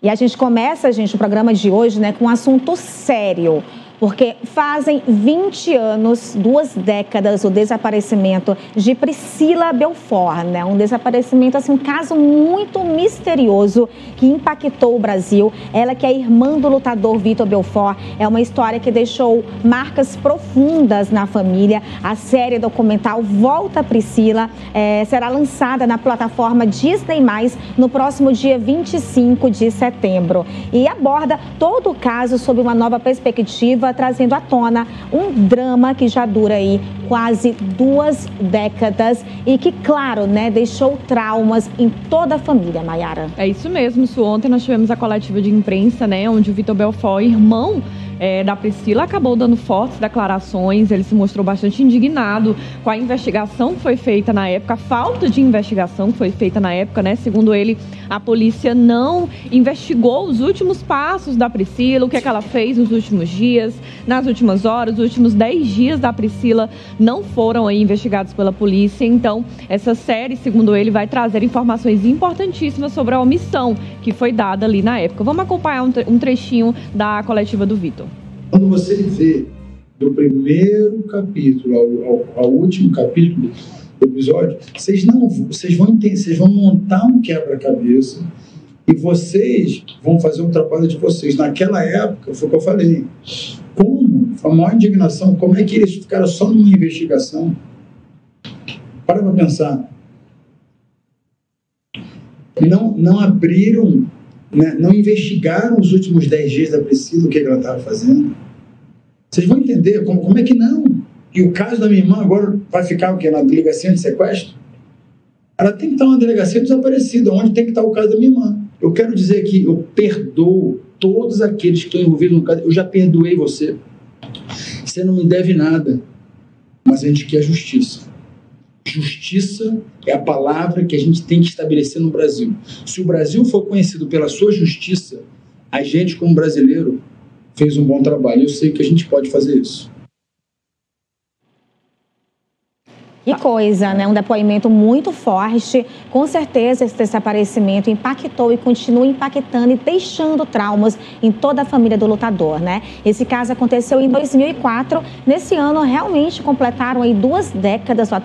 E a gente começa, gente, o programa de hoje, né, com um assunto sério. Porque fazem 20 anos, 2 décadas, o desaparecimento de Priscila Belfort, né? Um desaparecimento, assim, um caso muito misterioso que impactou o Brasil. Ela que é irmã do lutador Vitor Belfort, é uma história que deixou marcas profundas na família. A série documental Volta Priscila será lançada na plataforma Disney+, no próximo dia 25 de setembro. E aborda todo o caso sob uma nova perspectiva, trazendo à tona um drama que já dura aí quase 2 décadas e que, claro, né, deixou traumas em toda a família, Mayara. É isso mesmo, Su. Ontem nós tivemos a coletiva de imprensa, né, onde o Vitor Belfort, irmão da Priscila, acabou dando fortes declarações. Ele se mostrou bastante indignado com a investigação que foi feita na época, a falta de investigação que foi feita na época, né? Segundo ele, a polícia não investigou os últimos passos da Priscila, o que é que ela fez nos últimos dias, nas últimas horas. Os últimos 10 dias da Priscila não foram aí investigados pela polícia. Então, essa série, segundo ele, vai trazer informações importantíssimas sobre a omissão que foi dada ali na época. Vamos acompanhar um trechinho da coletiva do Vitor. Quando você vê do primeiro capítulo ao último capítulo do episódio, vocês vão montar um quebra-cabeça e vocês vão fazer um trabalho de vocês. Naquela época, foi o que eu falei, a maior indignação, como é que eles ficaram só numa investigação? Para pensar. Não abriram, né, não investigaram os últimos 10 dias da Priscila, o que ela estava fazendo. Vocês vão entender como é que não. E o caso da minha irmã agora vai ficar o quê? Na delegacia de sequestro? Ela tem que estar na delegacia desaparecida, onde tem que estar o caso da minha irmã. Eu quero dizer que eu perdoo todos aqueles que estão envolvidos no caso. Eu já perdoei você. Você não me deve nada. Mas a gente quer justiça. Justiça é a palavra que a gente tem que estabelecer no Brasil. Se o Brasil for conhecido pela sua justiça, a gente, como brasileiro, fez um bom trabalho. Eu sei que a gente pode fazer isso. Que coisa, né? Um depoimento muito forte. Com certeza esse desaparecimento impactou e continua impactando e deixando traumas em toda a família do lutador, né? Esse caso aconteceu em 2004. Nesse ano, realmente completaram aí 2 décadas o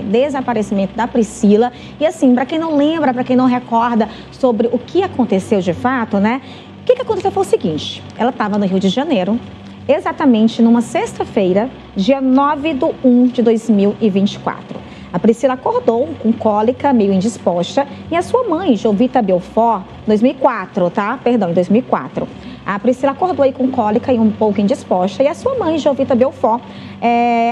desaparecimento da Priscila. E assim, para quem não lembra, para quem não recorda sobre o que aconteceu de fato, né? O que aconteceu foi o seguinte: ela estava no Rio de Janeiro, exatamente numa sexta-feira, dia 9/1/2024. A Priscila acordou com cólica, meio indisposta, e a sua mãe, Jovita Belfort, em 2004. A Priscila acordou aí com cólica e um pouco indisposta, e a sua mãe, Jovita Belfort,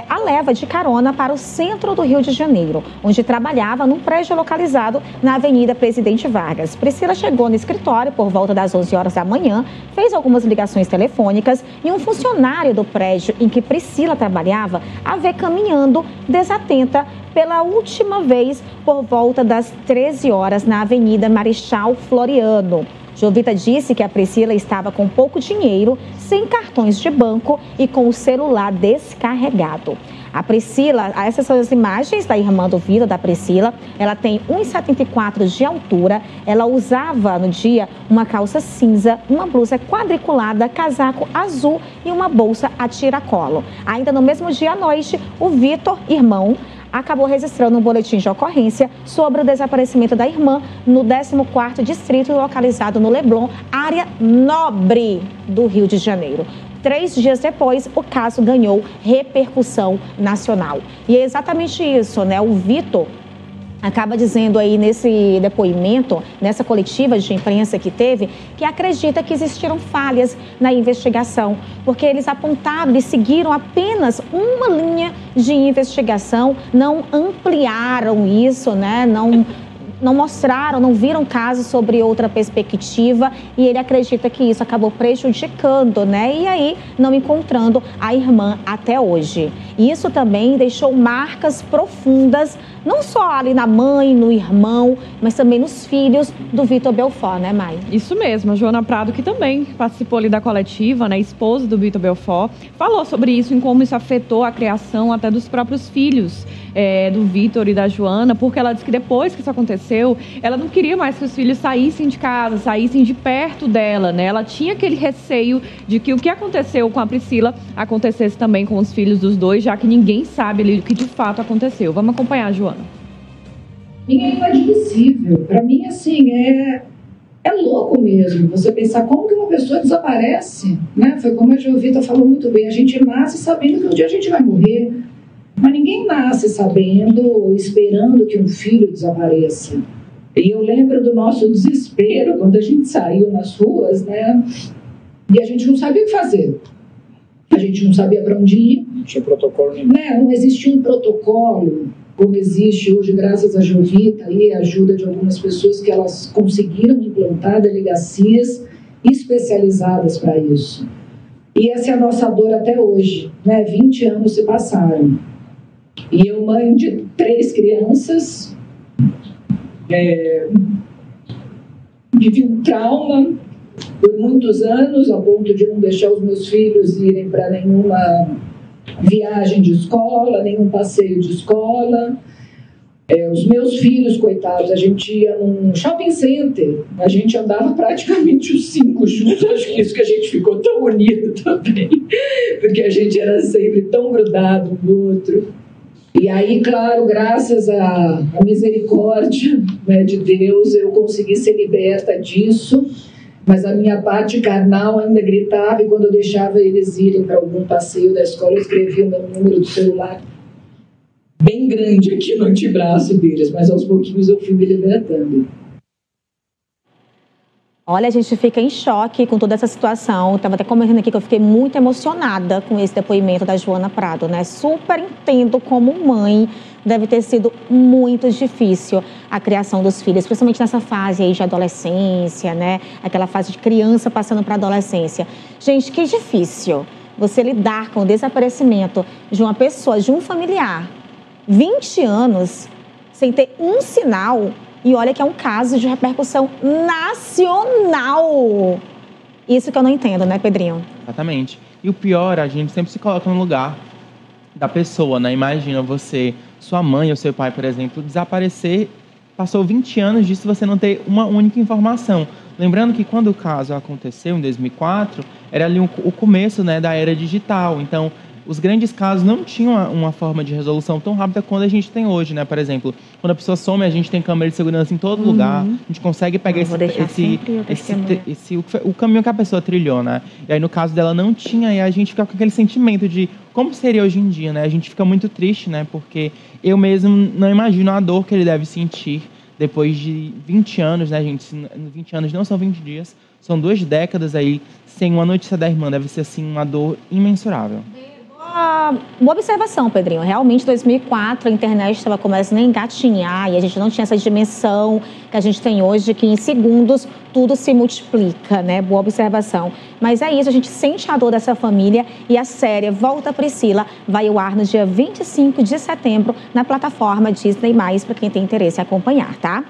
a leva de carona para o centro do Rio de Janeiro, onde trabalhava num prédio localizado na Avenida Presidente Vargas. Priscila chegou no escritório por volta das 11 horas da manhã, fez algumas ligações telefônicas e um funcionário do prédio em que Priscila trabalhava a vê caminhando desatenta pela última vez por volta das 13 horas na Avenida Marechal Floriano. Jovita disse que a Priscila estava com pouco dinheiro, sem cartões de banco e com o celular descarregado. A Priscila, essas são as imagens da irmã do Vitor, da Priscila. Ela tem 1,74 de altura. Ela usava no dia uma calça cinza, uma blusa quadriculada, casaco azul e uma bolsa a tiracolo. Ainda no mesmo dia à noite, o Vitor, irmão, acabou registrando um boletim de ocorrência sobre o desaparecimento da irmã no 14º distrito, localizado no Leblon, área nobre do Rio de Janeiro. 3 dias depois, o caso ganhou repercussão nacional. E é exatamente isso, né? O Vitor acaba dizendo aí nesse depoimento, nessa coletiva de imprensa que teve, que acredita que existiram falhas na investigação, porque eles apontaram e seguiram apenas uma linha de investigação, não ampliaram isso, né? Não mostraram, não viram caso sobre outra perspectiva, e ele acredita que isso acabou prejudicando, né? E aí não encontrando a irmã até hoje. Isso também deixou marcas profundas não só ali na mãe, no irmão, mas também nos filhos do Vitor Belfort, né, Mai? Isso mesmo, a Joana Prado, que também participou ali da coletiva, né, esposa do Vitor Belfort, falou sobre isso, em como isso afetou a criação até dos próprios filhos do Vitor e da Joana, porque ela disse que depois que isso aconteceu, ela não queria mais que os filhos saíssem de casa, saíssem de perto dela, né? Ela tinha aquele receio de que o que aconteceu com a Priscila acontecesse também com os filhos dos dois, já que ninguém sabe ali o que de fato aconteceu. Vamos acompanhar, Joana. É inadmissível. Para mim, assim, é louco mesmo você pensar como que uma pessoa desaparece, né? Foi como a Jovita falou muito bem, a gente nasce sabendo que um dia a gente vai morrer, mas ninguém nasce sabendo, esperando que um filho desapareça. E eu lembro do nosso desespero quando a gente saiu nas ruas, né? E a gente não sabia o que fazer. A gente não sabia para onde ir. Não tinha protocolo nenhum. Né? Não existia um protocolo como existe hoje, graças a Jovita e a ajuda de algumas pessoas que elas conseguiram implantar delegacias especializadas para isso. E essa é a nossa dor até hoje, né? 20 anos se passaram. E eu, mãe de 3 crianças, vivi um trauma por muitos anos, a ponto de não deixar os meus filhos irem para nenhuma viagem de escola, nenhum passeio de escola. Os meus filhos, coitados, a gente ia num shopping center, a gente andava praticamente os 5 juntos, acho que isso que a gente ficou tão unido também, porque a gente era sempre tão grudado um no outro. E aí, claro, graças à misericórdia, né, de Deus, eu consegui ser liberta disso, mas a minha parte carnal ainda gritava, e quando eu deixava eles irem para algum passeio da escola, eu escrevia o meu número do celular bem grande aqui no antebraço deles, mas aos pouquinhos eu fui me libertando. Olha, a gente fica em choque com toda essa situação. Estava até comentando aqui que eu fiquei muito emocionada com esse depoimento da Joana Prado, né? Super entendo como mãe, deve ter sido muito difícil a criação dos filhos, principalmente nessa fase aí de adolescência, né? Aquela fase de criança passando para adolescência. Gente, que difícil você lidar com o desaparecimento de uma pessoa, de um familiar, 20 anos, sem ter um sinal. E olha que é um caso de repercussão nacional. Isso que eu não entendo, né, Pedrinho? Exatamente. E o pior, a gente sempre se coloca no lugar da pessoa, né? Imagina você, sua mãe ou seu pai, por exemplo, desaparecer, passou 20 anos disso, você não ter uma única informação. Lembrando que quando o caso aconteceu, em 2004, era ali o começo, né, da era digital. Então, os grandes casos não tinham uma forma de resolução tão rápida quanto a gente tem hoje, né? Por exemplo, quando a pessoa some, a gente tem câmera de segurança em todo lugar, a gente consegue pegar o caminho que a pessoa trilhou, né? E aí, no caso dela, não tinha, e a gente fica com aquele sentimento de como seria hoje em dia, né? A gente fica muito triste, né? Porque eu mesmo não imagino a dor que ele deve sentir depois de 20 anos, né, gente? 20 anos não são 20 dias, são 2 décadas aí sem uma notícia da irmã. Deve ser, assim, uma dor imensurável. Boa observação, Pedrinho. Realmente, em 2004, a internet estava começando a engatinhar e a gente não tinha essa dimensão que a gente tem hoje, que em segundos tudo se multiplica, né? Boa observação. Mas é isso, a gente sente a dor dessa família e a série Volta Priscila vai ao ar no dia 25 de setembro na plataforma Disney+, para quem tem interesse em acompanhar, tá?